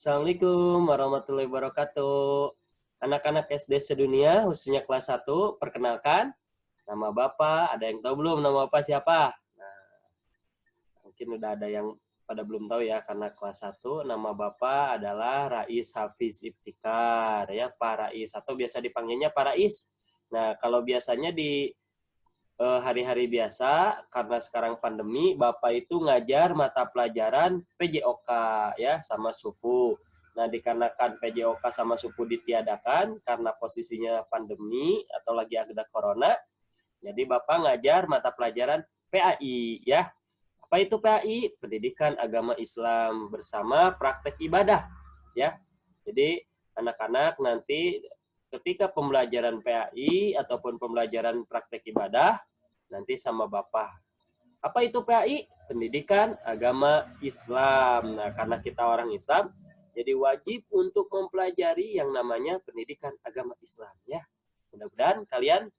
Assalamualaikum warahmatullahi wabarakatuh. Anak-anak SD sedunia, khususnya kelas 1, perkenalkan, nama Bapak, ada yang tahu belum nama Bapak siapa? Nah, mungkin udah ada yang pada belum tahu ya, karena kelas 1, nama Bapak adalah Rais Hafiz Iftikar, ya, Pak Rais, atau biasa dipanggilnya Pak Rais. Nah, kalau biasanya di hari-hari biasa, karena sekarang pandemi, Bapak itu ngajar mata pelajaran PJOK ya sama suku. Nah, dikarenakan PJOK sama suku ditiadakan karena posisinya pandemi atau lagi ada corona, jadi Bapak ngajar mata pelajaran PAI ya. Apa itu PAI? Pendidikan Agama Islam bersama praktek ibadah ya. Jadi anak-anak nanti ketika pembelajaran PAI ataupun pembelajaran praktek ibadah nanti sama Bapak. Apa itu PAI? Pendidikan Agama Islam. Nah, karena kita orang Islam, jadi wajib untuk mempelajari yang namanya pendidikan agama Islam ya. Mudah-mudahan kalian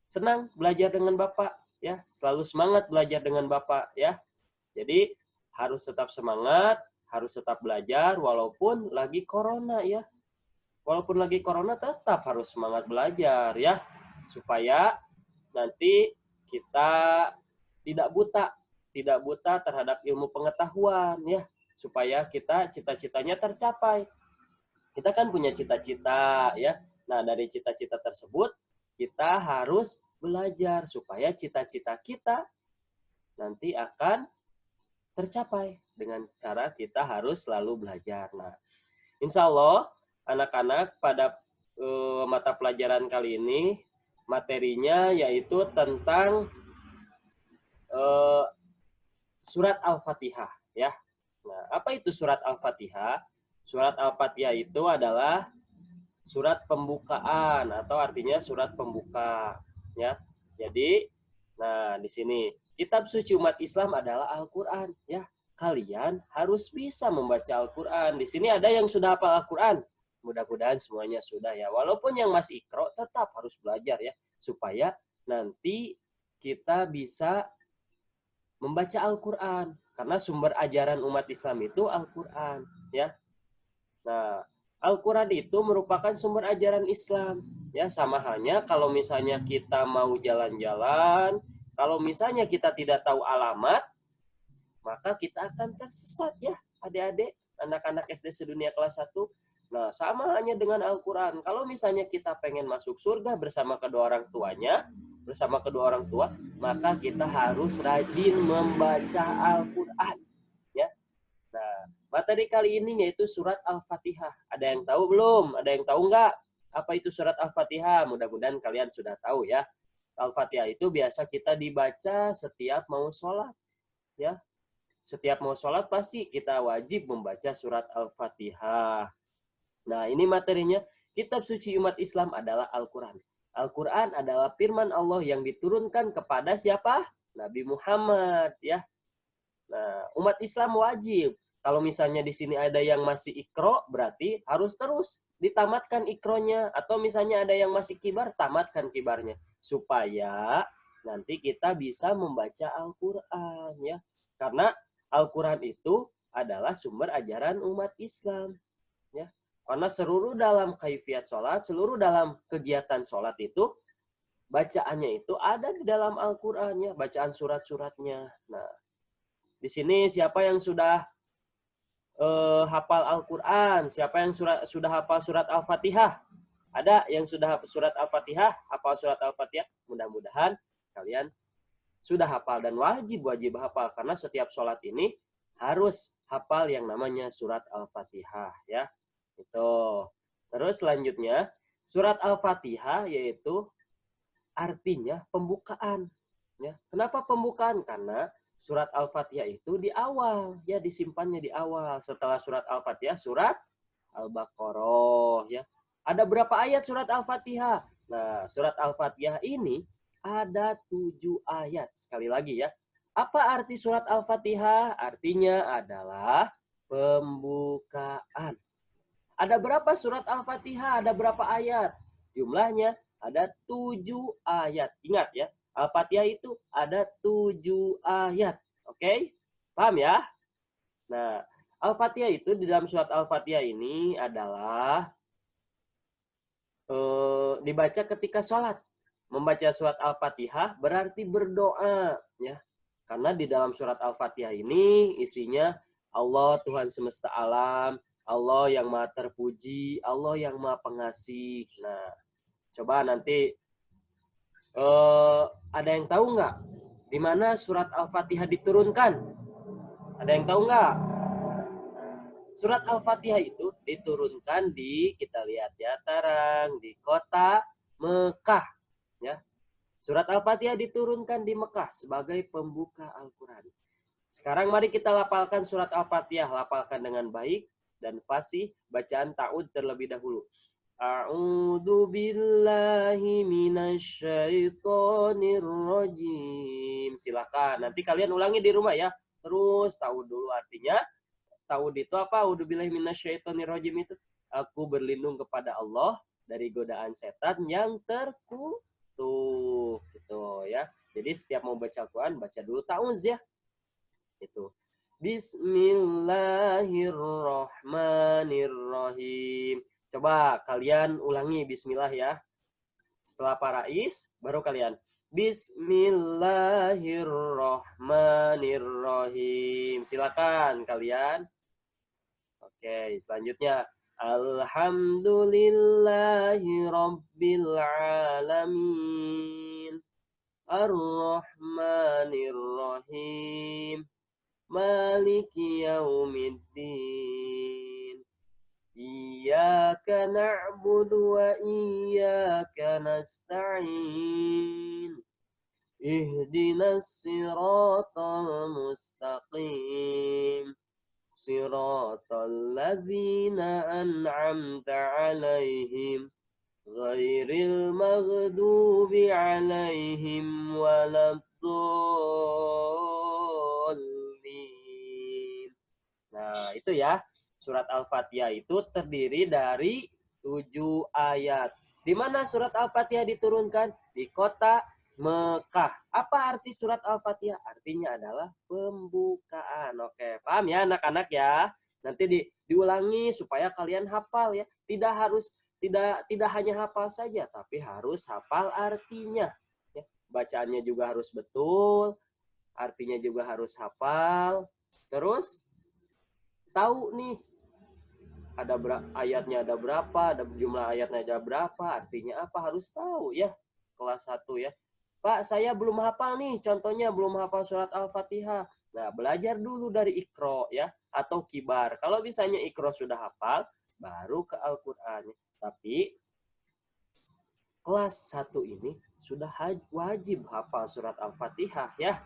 senang belajar dengan Bapak ya, selalu semangat belajar dengan Bapak ya. Jadi harus tetap semangat, harus tetap belajar walaupun lagi corona ya. Walaupun lagi corona tetap harus semangat belajar ya, supaya nanti kita tidak buta terhadap ilmu pengetahuan ya, supaya kita cita-citanya tercapai. Kita kan punya cita-cita ya. Nah, dari cita-cita tersebut kita harus belajar supaya cita-cita kita nanti akan tercapai dengan cara kita harus selalu belajar. Nah, insya Allah anak-anak pada mata pelajaran kali ini materinya yaitu tentang eh, surat Al-Fatihah ya. Nah, apa itu surat Al-Fatihah? Surat Al-Fatihah itu adalah surat pembukaan atau artinya surat pembuka ya. Jadi, nah di sini kitab suci umat Islam adalah Al-Qur'an ya. Kalian harus bisa membaca Al-Qur'an. Di sini ada yang sudah hafal Al-Qur'an. Mudah-mudahan semuanya sudah ya. Walaupun yang masih ikro tetap harus belajar ya supaya nanti kita bisa membaca Al-Qur'an karena sumber ajaran umat Islam itu Al-Qur'an ya. Nah, Al-Quran itu merupakan sumber ajaran Islam. Ya, sama halnya kalau misalnya kita mau jalan-jalan, kalau misalnya kita tidak tahu alamat, maka kita akan tersesat ya, adik-adik, anak-anak SD sedunia kelas 1. Nah, sama hanya dengan Al-Quran. Kalau misalnya kita pengen masuk surga bersama kedua orang tuanya, bersama kedua orang tua, maka kita harus rajin membaca Al-Quran. Ya, nah, materi kali ini yaitu surat Al-Fatihah. Ada yang tahu belum? Ada yang tahu nggak? Apa itu surat Al-Fatihah? Mudah-mudahan kalian sudah tahu ya. Al-Fatihah itu biasa kita dibaca setiap mau sholat. Ya, setiap mau sholat pasti kita wajib membaca surat Al-Fatihah. Nah, ini materinya. Kitab suci umat Islam adalah Al-Quran. Al-Quran adalah firman Allah yang diturunkan kepada siapa? Nabi Muhammad ya. Nah, umat Islam wajib. Kalau misalnya di sini ada yang masih ikro, berarti harus terus ditamatkan ikronya. Atau misalnya ada yang masih kibar, tamatkan kibarnya. Supaya nanti kita bisa membaca Al-Quran. Ya. Karena Al-Quran itu adalah sumber ajaran umat Islam. Ya. Karena seluruh dalam kaifiat sholat, seluruh dalam kegiatan sholat itu, bacaannya itu ada di dalam Al-Quran. Ya. Bacaan surat-suratnya. Nah, di sini siapa yang sudah hafal Al-Quran? Siapa yang sudah hafal surat Al-Fatihah? Ada yang sudah hafal surat Al-Fatihah? Hafal surat Al-Fatihah? Mudah-mudahan kalian sudah hafal dan wajib hafal karena setiap sholat ini harus hafal yang namanya surat Al-Fatihah ya. Itu. Terus selanjutnya surat Al-Fatihah yaitu artinya pembukaan. Ya. Kenapa pembukaan? Karena surat Al-Fatihah itu di awal, ya disimpannya di awal. Setelah surat Al-Fatihah, surat Al-Baqarah, ya. Ada berapa ayat surat Al-Fatihah? Nah, surat Al-Fatihah ini ada 7 ayat. Sekali lagi ya. Apa arti surat Al-Fatihah? Artinya adalah pembukaan. Ada berapa surat Al-Fatihah? Ada berapa ayat? Jumlahnya ada 7 ayat. Ingat ya, Al-Fatihah itu ada 7 ayat. Oke? Paham ya? Nah, Al-Fatihah itu di dalam surat Al-Fatihah ini adalah dibaca ketika sholat. Membaca surat Al-Fatihah berarti berdoa, ya. Karena di dalam surat Al-Fatihah ini isinya Allah Tuhan semesta alam, Allah yang maha terpuji, Allah yang maha pengasih. Nah, coba nanti ada yang tahu nggak di mana surat Al-Fatihah diturunkan? Ada yang tahu nggak? Surat Al-Fatihah itu diturunkan di, kita lihat ya, Tarang, di kota Mekah. Ya. Surat Al-Fatihah diturunkan di Mekah sebagai pembuka Al-Quran. Sekarang mari kita lapalkan surat Al-Fatihah. Lapalkan dengan baik dan fasih. Bacaan ta'ud terlebih dahulu. A'udzu billahi minasyaitonir rajim. Silakan. Nanti kalian ulangi di rumah ya. Terus ta'ud dulu artinya. Ta'ud itu apa? A'udzu billahi minasyaitonir rajim itu. Aku berlindung kepada Allah dari godaan setan yang terkutuk gitu ya. Jadi setiap mau baca Al-Qur'an baca dulu ta'uz ya. Itu. Bismillahirrahmanirrahim. Coba kalian ulangi bismillah ya. Setelah Parais baru kalian Bismillahirrahmanirrahim. Silakan kalian. Oke, selanjutnya Alhamdulillahi Rabbil Alamin Ar-Rahmanir-Rahim Maliki Yaumiddin Iyyaka na'budu wa iyyaka nasta'in Ihdinas siratal mustaqim Siratal ladzina an'amta 'alaihim ghairil maghdubi 'alaihim waladdallin. Nah, itu ya. Surat Al-Fatihah itu terdiri dari 7 ayat. Di mana surat Al-Fatihah diturunkan? Di kota Mekah. Apa arti surat Al-Fatihah? Artinya adalah pembukaan. Oke, paham ya anak-anak ya? Nanti diulangi supaya kalian hafal ya. Tidak hanya hafal saja, tapi harus hafal artinya. Ya. Bacaannya juga harus betul, artinya juga harus hafal. Terus tahu nih ada ayatnya ada berapa, ada jumlah ayatnya ada berapa, artinya apa harus tahu ya. Kelas 1 ya. Pak, saya belum hafal nih, contohnya belum hafal surat Al-Fatihah. Nah, belajar dulu dari Iqra ya, atau Kibar. Kalau misalnya Iqra sudah hafal, baru ke Al-Qur'an. Tapi kelas 1 ini sudah wajib hafal surat Al-Fatihah ya.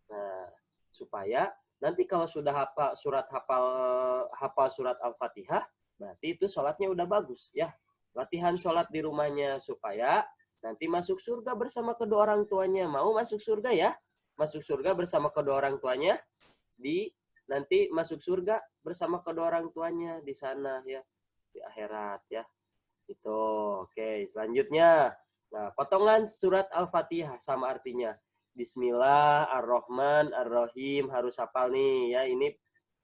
Nah, supaya nanti kalau sudah hafal surat Al-Fatihah, berarti itu sholatnya udah bagus ya. Latihan sholat di rumahnya supaya nanti masuk surga bersama kedua orang tuanya. Mau masuk surga ya? Masuk surga bersama kedua orang tuanya nanti masuk surga bersama kedua orang tuanya di sana ya, di akhirat ya. Itu. Oke, selanjutnya. Nah, potongan surat Al-Fatihah sama artinya. Bismillah, Ar-Rahman, Ar-Rahim harus hafal nih ya. Ini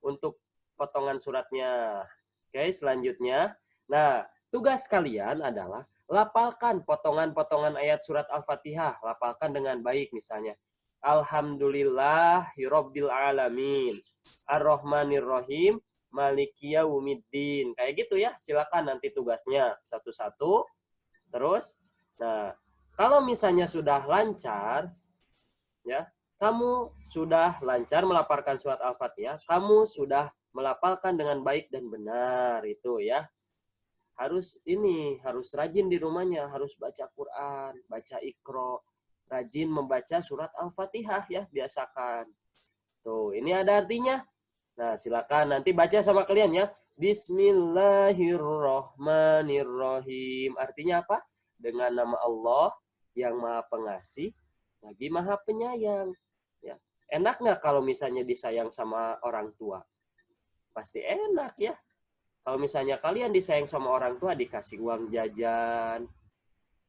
untuk potongan suratnya. Oke, selanjutnya. Nah, tugas kalian adalah lapalkan potongan-potongan ayat surat Al-Fatihah. Lapalkan dengan baik misalnya. Alhamdulillahirabbil alamin. Ar-Rahmanir-Rahim. Maliki Yaumiddin. Kayak gitu ya. Silakan nanti tugasnya satu-satu. Terus, nah, kalau misalnya sudah lancar, ya, kamu sudah lancar melafalkan surat Al-Fatihah, kamu sudah melafalkan dengan baik dan benar itu ya. Harus rajin di rumahnya, harus baca Quran, baca Iqra, rajin membaca surat Al-Fatihah ya, biasakan. Tuh, ini ada artinya. Nah, silakan nanti baca sama kalian ya. Bismillahirrahmanirrahim. Artinya apa? Dengan nama Allah yang Maha Pengasih, lagi Maha Penyayang. Ya. Enak nggak kalau misalnya disayang sama orang tua? Pasti enak ya. Kalau misalnya kalian disayang sama orang tua, dikasih uang jajan,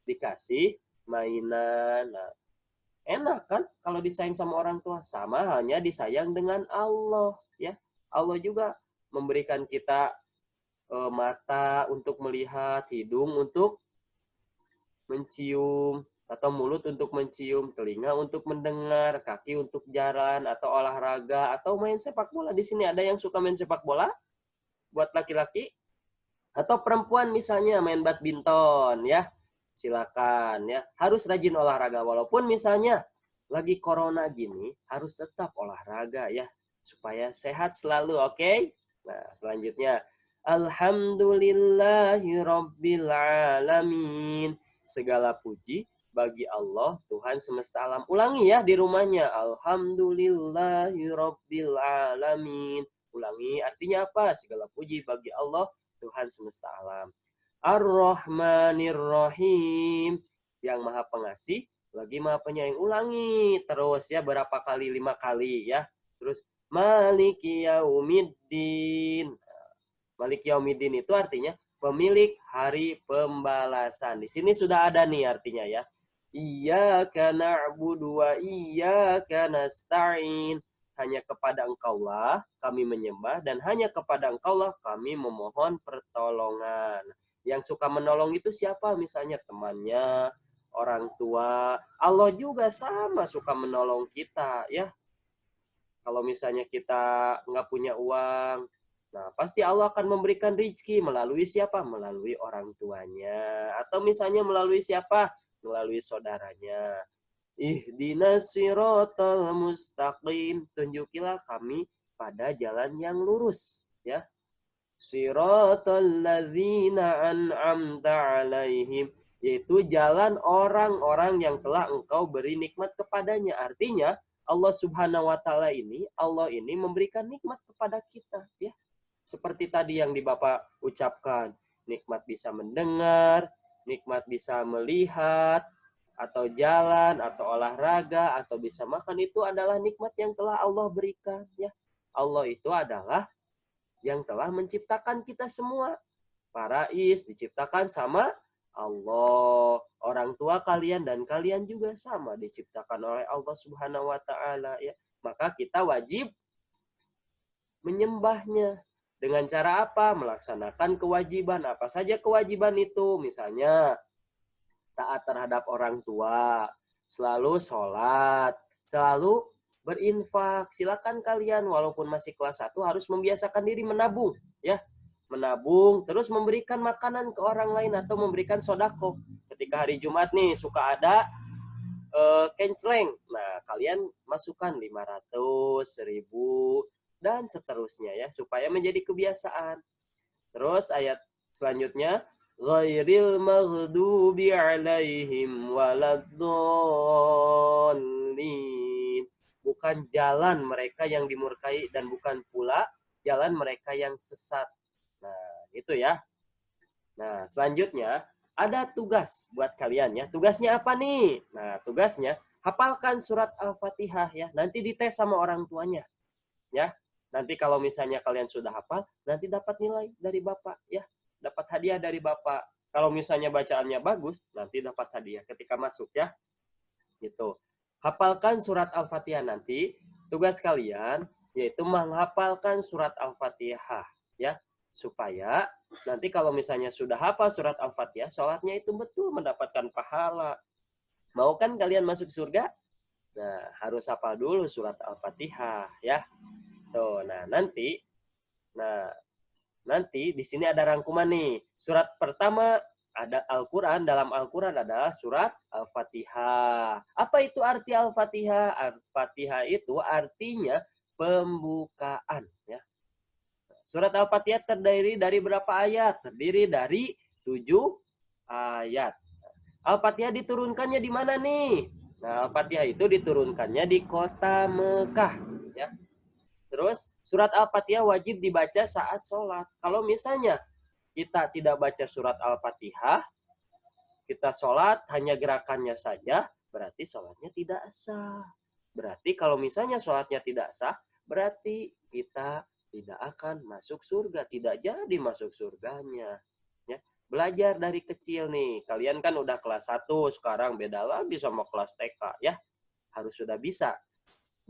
dikasih mainan. Nah, enak kan kalau disayang sama orang tua? Sama halnya disayang dengan Allah ya. Allah juga memberikan kita mata untuk melihat, hidung untuk mencium, atau mulut untuk mencium, telinga untuk mendengar, kaki untuk jalan atau olahraga atau main sepak bola. Di sini ada yang suka main sepak bola buat laki-laki atau perempuan misalnya main badminton ya. Silakan ya. Harus rajin olahraga walaupun misalnya lagi corona gini harus tetap olahraga ya supaya sehat selalu, oke? Nah, selanjutnya Alhamdulillahirabbil alamin. Segala puji bagi Allah Tuhan semesta alam. Ulangi ya di rumahnya. Alhamdulillahirabbil alamin. Ulangi artinya apa? Segala puji bagi Allah Tuhan semesta alam. Ar-Rahmanir Rahim. Yang Maha Pengasih lagi Maha Penyayang. Ulangi terus ya berapa kali? 5 kali ya. Terus Maliki Yaumiddin. Maliki Yaumiddin itu artinya pemilik hari pembalasan. Di sini sudah ada nih artinya ya. Iyyaka na'budu wa iyyaka nasta'in. Hanya kepada Engkaulah kami menyembah dan hanya kepada Engkaulah kami memohon pertolongan. Yang suka menolong itu siapa? Misalnya temannya, orang tua. Allah juga sama suka menolong kita ya. Kalau misalnya kita nggak punya uang, nah, pasti Allah akan memberikan rezeki melalui siapa? Melalui orang tuanya. Atau misalnya melalui siapa? Melalui saudaranya. Ihdinas siratal mustaqim. Tunjukilah kami pada jalan yang lurus. Ya. Siratal ladzina an'amta alaihim. Yaitu jalan orang-orang yang telah engkau beri nikmat kepadanya. Artinya, Allah subhanahu wa ta'ala ini, Allah ini memberikan nikmat kepada kita. Ya. Seperti tadi yang di Bapak ucapkan, nikmat bisa mendengar, nikmat bisa melihat, atau jalan, atau olahraga, atau bisa makan, itu adalah nikmat yang telah Allah berikan. Ya. Allah itu adalah yang telah menciptakan kita semua. Para is diciptakan sama Allah. Orang tua kalian dan kalian juga sama diciptakan oleh Allah Subhanahu wa taala ya. Maka kita wajib menyembahnya. Dengan cara apa? Melaksanakan kewajiban. Apa saja kewajiban itu? Misalnya, taat terhadap orang tua, selalu sholat, selalu berinfak. Silakan kalian, walaupun masih kelas 1, harus membiasakan diri menabung. Ya, menabung, terus memberikan makanan ke orang lain atau memberikan sodako. Ketika hari Jumat nih, suka ada kenceleng. Nah, kalian masukkan 500, 1000, dan seterusnya ya, supaya menjadi kebiasaan. Terus ayat selanjutnya, ghairil maghdubi alaihim waladdallin. Bukan jalan mereka yang dimurkai dan bukan pula jalan mereka yang sesat. Nah, itu ya. Nah, selanjutnya ada tugas buat kalian ya. Tugasnya apa nih? Nah, tugasnya hafalkan surat Al-Fatihah ya. Nanti dites sama orang tuanya. Ya. Nanti kalau misalnya kalian sudah hafal, nanti dapat nilai dari Bapak ya. Dapat hadiah dari Bapak. Kalau misalnya bacaannya bagus, nanti dapat hadiah ketika masuk ya. Gitu. Hafalkan surat Al-Fatihah nanti. Tugas kalian yaitu menghafalkan surat Al-Fatihah ya. Supaya nanti kalau misalnya sudah hafal surat Al-Fatihah, sholatnya itu betul mendapatkan pahala. Mau kan kalian masuk surga? Nah, harus hafal dulu surat Al-Fatihah ya. Tuh, nah nanti di sini ada rangkuman nih. Surat pertama ada Al-Qur'an, dalam Al-Qur'an adalah surat Al-Fatihah. Apa itu arti Al-Fatihah? Al-Fatihah itu artinya pembukaan ya. Surat Al-Fatihah terdiri dari berapa ayat? Terdiri dari 7 ayat. Al-Fatihah diturunkannya di mana nih? Nah, Al-Fatihah itu diturunkannya di kota Mekah ya. Terus surat Al-Fatihah wajib dibaca saat sholat. Kalau misalnya kita tidak baca surat Al-Fatihah, kita sholat hanya gerakannya saja, berarti sholatnya tidak sah. Berarti kalau misalnya sholatnya tidak sah, berarti kita tidak akan masuk surga. Tidak jadi masuk surganya. Ya. Belajar dari kecil nih. Kalian kan udah kelas 1, sekarang beda lagi sama kelas TK. Ya. Harus sudah bisa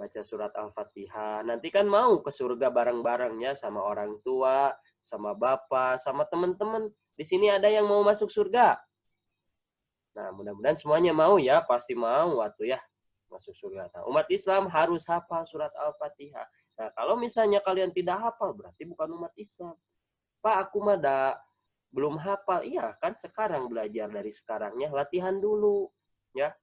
baca surat Al-Fatihah. Nanti kan mau ke surga bareng-bareng ya sama orang tua, sama bapak, sama teman-teman. Di sini ada yang mau masuk surga. Nah, mudah-mudahan semuanya mau ya, pasti mau waktu ya masuk surga. Nah, umat Islam harus hafal surat Al-Fatihah. Nah, kalau misalnya kalian tidak hafal, berarti bukan umat Islam. Pak, aku mah belum hafal. Iya, kan sekarang belajar dari sekarangnya, latihan dulu. Ya,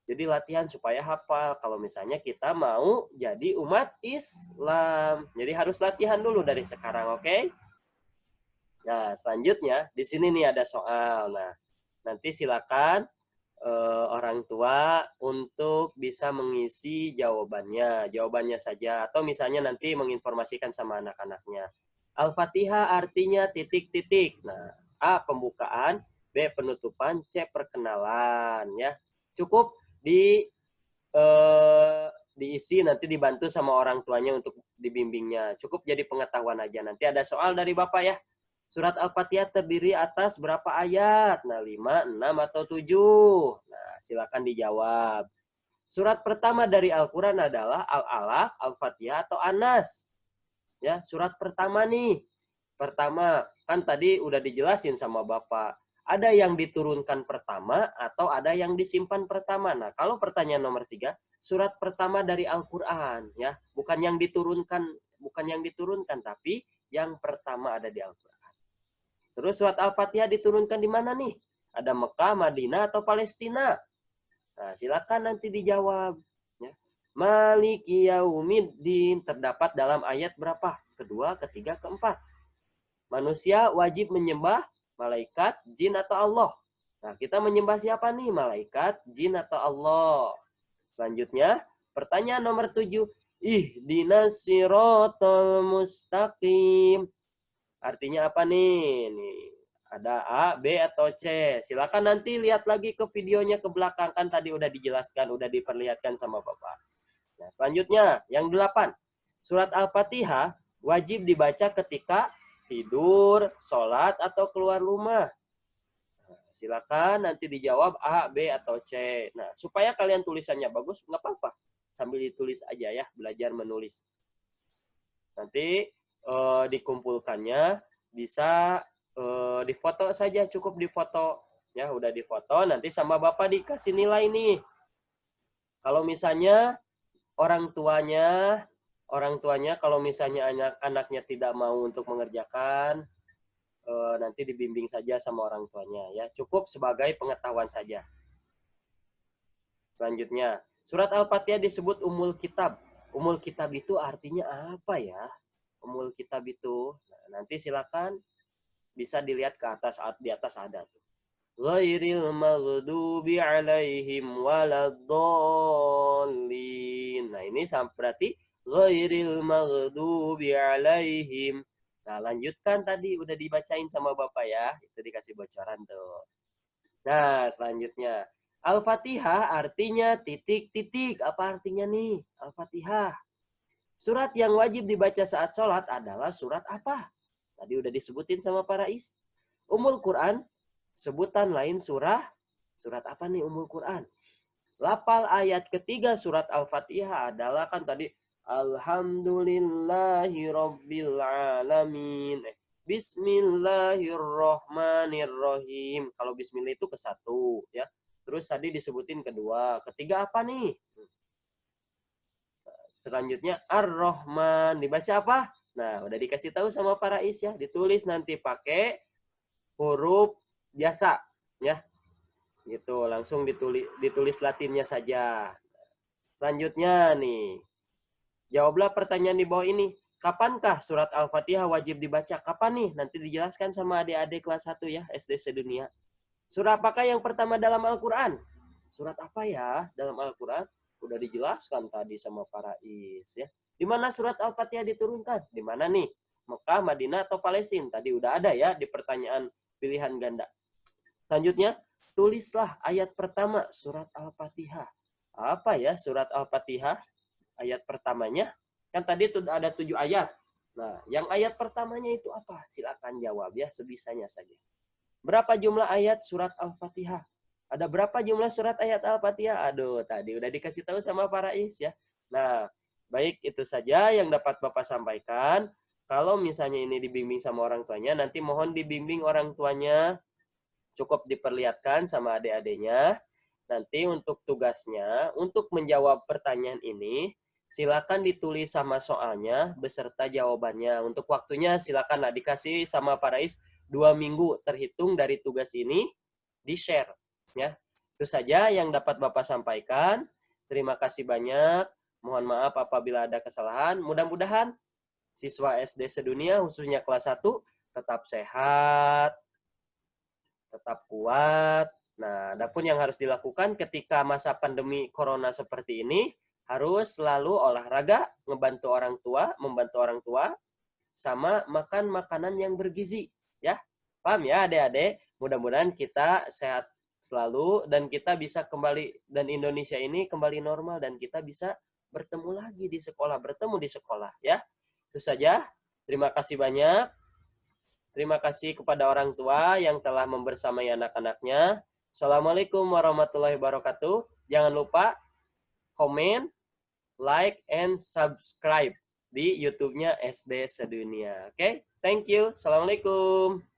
jadi latihan supaya hafal. Kalau misalnya kita mau jadi umat Islam. Jadi harus latihan dulu dari sekarang, oke? Nah, selanjutnya di sini nih ada soal. Nah, nanti silakan orang tua untuk bisa mengisi jawabannya saja, atau misalnya nanti menginformasikan sama anak-anaknya. Al-Fatihah artinya titik-titik. Nah, A pembukaan, B penutupan, C perkenalan ya. Cukup diisi, nanti dibantu sama orang tuanya untuk dibimbingnya. Cukup jadi pengetahuan aja. Nanti ada soal dari Bapak ya. Surat Al-Fatihah terdiri atas berapa ayat? Nah, 5, 6, atau 7? Nah, silakan dijawab. Surat pertama dari Al-Quran adalah Al-Alaq, Al-Fatihah, atau Anas. Ya, surat pertama nih. Pertama, kan tadi udah dijelasin sama Bapak. Ada yang diturunkan pertama atau ada yang disimpan pertama. Nah, kalau pertanyaan nomor 3, surat pertama dari Al-Quran. Ya, bukan yang diturunkan, tapi yang pertama ada di Al-Quran. Terus surat Al-Fatihah diturunkan di mana nih? Ada Mekah, Madinah, atau Palestina? Nah, silakan nanti dijawab. Ya. Maliki yaumiddin terdapat dalam ayat berapa? Kedua, ketiga, keempat. Manusia wajib menyembah malaikat, jin, atau Allah. Nah, kita menyembah siapa nih? Malaikat, jin, atau Allah? Selanjutnya, pertanyaan nomor 7. Ihdinas siratal mustaqim. Artinya apa nih? Nih, ada A, B, atau C. Silakan nanti lihat lagi ke videonya ke belakang. Kan tadi udah dijelaskan, udah diperlihatkan sama Bapak. Nah, selanjutnya, yang 8. Surat Al-Fatihah wajib dibaca ketika tidur, sholat, atau keluar rumah. Nah, silakan nanti dijawab A, B, atau C. Nah, supaya kalian tulisannya bagus, nggak apa-apa. Sambil ditulis aja ya, belajar menulis. Nanti dikumpulkannya bisa difoto saja, cukup difoto ya. Udah difoto, nanti sama Bapak dikasih nilai nih. Kalau misalnya orang tuanya kalau misalnya anaknya tidak mau untuk mengerjakan, nanti dibimbing saja sama orang tuanya ya, cukup sebagai pengetahuan saja. Selanjutnya, surat Al-Fatihah disebut Ummul Kitab. Ummul Kitab itu artinya apa ya? Ummul Kitab itu, nah, nanti silakan bisa dilihat ke atas, di atas ada tuh. Ghairil maghdubi alaihim waladdallin. Nah, ini berarti ghairil maghdubi alaihim. Nah, lanjutkan tadi udah dibacain sama Bapak ya. Itu dikasih bocoran tuh. Nah, selanjutnya. Al-Fatihah artinya titik-titik. Apa artinya nih? Al-Fatihah. Surat yang wajib dibaca saat sholat adalah surat apa? Tadi udah disebutin sama para is. Ummul Quran, sebutan lain surat apa nih Ummul Quran? Lafal ayat ketiga surat Al-Fatihah adalah kan tadi Alhamdulillahi Rabbil Alamin. Bismillahirrohmanirrohim. Kalau bismillah itu ke satu ya. Terus tadi disebutin kedua. Ketiga apa nih? Selanjutnya Ar-Rahman. Dibaca apa? Nah, udah dikasih tahu sama para is ya. Ditulis nanti pakai huruf biasa ya. Gitu, langsung ditulis Latinnya saja. Selanjutnya nih. Jawablah pertanyaan di bawah ini. Kapankah surat Al-Fatihah wajib dibaca? Kapan nih? Nanti dijelaskan sama adik-adik kelas 1 ya, SD sedunia. Surat apakah yang pertama dalam Al-Quran? Surat apa ya dalam Al-Quran? Udah dijelaskan tadi sama para is ya. Di mana surat Al-Fatihah diturunkan? Di mana nih? Mekah, Madinah, atau Palestina? Tadi udah ada ya di pertanyaan pilihan ganda. Selanjutnya, tulislah ayat pertama surat Al-Fatihah. Apa ya surat Al-Fatihah? Ayat pertamanya. Kan tadi itu ada 7 ayat. Nah, yang ayat pertamanya itu apa? Silakan jawab ya, sebisanya saja. Berapa jumlah ayat surat Al-Fatihah? Ada berapa jumlah surat ayat Al-Fatihah? Aduh, tadi udah dikasih tahu sama para is ya. Nah, baik itu saja yang dapat Bapak sampaikan. Kalau misalnya ini dibimbing sama orang tuanya, nanti mohon dibimbing orang tuanya, cukup diperlihatkan sama adik-adiknya. Nanti untuk tugasnya, untuk menjawab pertanyaan ini, silakan ditulis sama soalnya beserta jawabannya. Untuk waktunya silakanlah dikasih sama Pak Rais 2 minggu terhitung dari tugas ini di-share. Ya, itu saja yang dapat Bapak sampaikan. Terima kasih banyak. Mohon maaf apabila ada kesalahan. Mudah-mudahan siswa SD sedunia khususnya kelas 1 tetap sehat, tetap kuat. Nah, adapun yang harus dilakukan ketika masa pandemi corona seperti ini, harus selalu olahraga, membantu orang tua, sama makan makanan yang bergizi. Ya, paham ya adik-adik? Mudah-mudahan kita sehat selalu dan kita bisa kembali, dan Indonesia ini kembali normal dan kita bisa bertemu lagi di sekolah, bertemu di sekolah. Ya, itu saja. Terima kasih banyak. Terima kasih kepada orang tua yang telah membersamai anak-anaknya. Assalamualaikum warahmatullahi wabarakatuh. Jangan lupa komen, like, and subscribe di YouTube-nya SD Sedunia. Oke, thank you. Assalamualaikum.